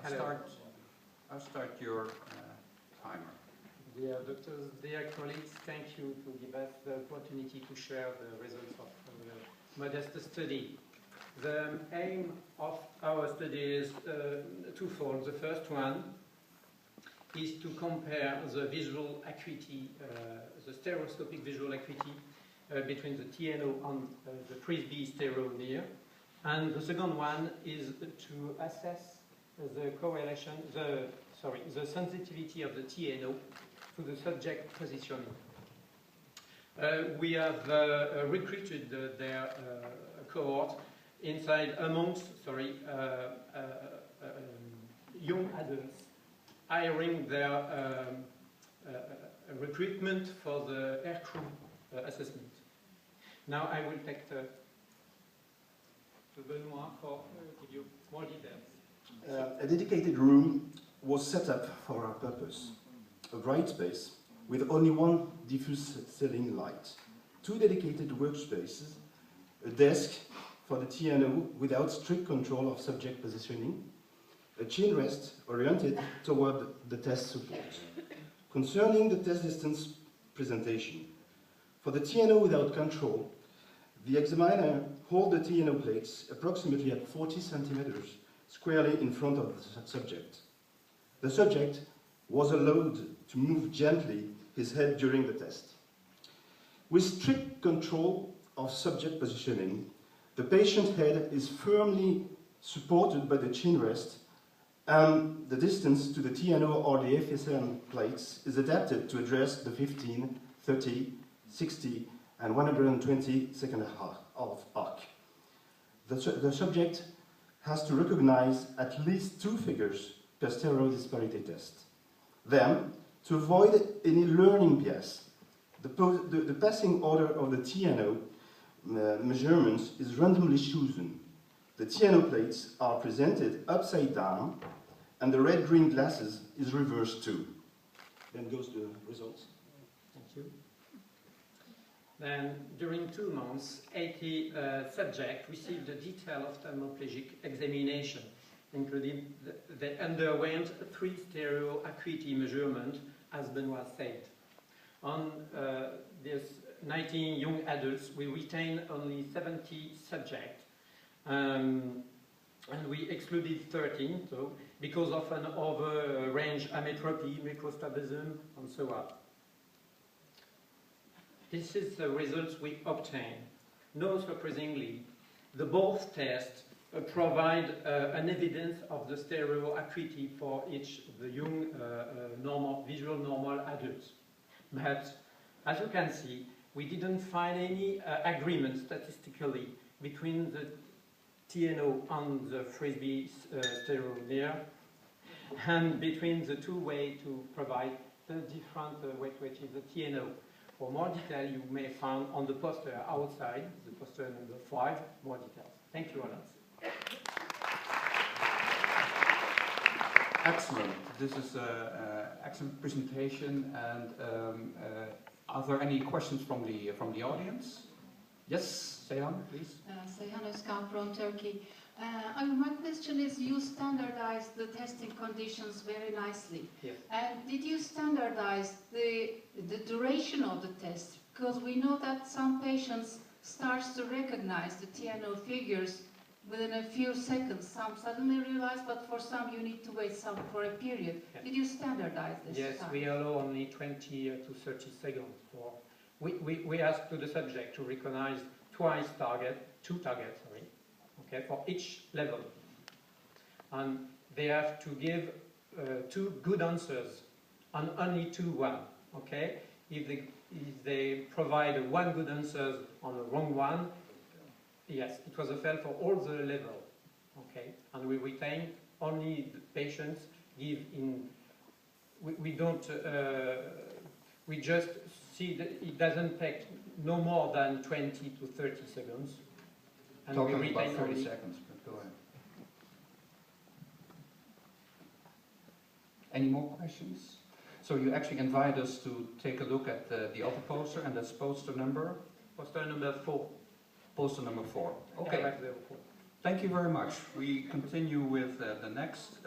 I'll start your timer. Dear doctors, dear colleagues, thank you to give us the opportunity to share the results of the modest study. The aim of our study is twofold. The first one is to compare the visual acuity, the stereoscopic visual acuity between the TNO and the Frisby stereo near. And the second one is to assess the correlation, the sensitivity of the TNO to the subject positioning. We have recruited their cohort amongst young adults, hiring their recruitment for the aircrew assessment. Now I will take to Benoit for give you more details. A dedicated room was set up for our purpose. A bright space with only one diffuse ceiling light, 2 dedicated workspaces, a desk for the TNO without strict control of subject positioning, a chin rest oriented toward the test support. Concerning the test distance presentation, for the TNO without control, the examiner holds the TNO plates approximately at 40 centimeters squarely in front of the subject. The subject was allowed to move gently his head during the test. With strict control of subject positioning, the patient's head is firmly supported by the chin rest, and the distance to the TNO or the FSM plates is adapted to address the 15, 30, 60, and 120 second of arc. The subject has to recognize at least 2 figures per stereo disparity test. Then, to avoid any learning bias, the passing order of the TNO measurements is randomly chosen. The TNO plates are presented upside down, and the red-green glasses is reversed too. Then goes the results. Thank you. Then, during 2 months, 80 subjects received a detailed ophthalmoplegic examination, including they underwent 3 stereoacuity measurements, as Benoit said. On these 19 young adults, we retained only 70 subjects, and we excluded 13, so because of an over-range ametropy, microstrabism, and so on. This is the results we obtained. No surprisingly, both tests provide an evidence of the stereoacuity for each of the young visual normal adults. But as you can see, we didn't find any agreement statistically between the TNO and the Frisby stereo near, and between the 2 ways to provide the different weight which is the TNO. For more detail, you may find on the poster outside, the poster number 5, more details. Thank you, Alan. Excellent. This is an excellent presentation. And are there any questions from the audience? Yes, Seyhan, please. Seyhan Özkan from Turkey. My question is, you standardized the testing conditions very nicely. Yes. And did you standardize the duration of the test? Because we know that some patients start to recognize the TNO figures within a few seconds. Some suddenly realize, but for some you need to wait for a period. Yes. Did you standardize this? Yes, time? we allow only 20 to 30 seconds. We ask to the subject to recognize 2 targets, okay, for each level. And they have to give 2 good answers and only 2 1, okay? If they provide 1 good answer on the wrong one, yes, it was a fail for all the level, okay? And we retain only the patients give in. We don't. We just see that it doesn't take no more than 20 to 30 seconds. And Talking we retain about 30 only seconds, but go ahead. Any more questions? So you actually invite us to take a look at the other poster, and that's poster number? Poster number 4. Poster number 4. Okay. Right there, 4. Thank you very much. We continue with the next.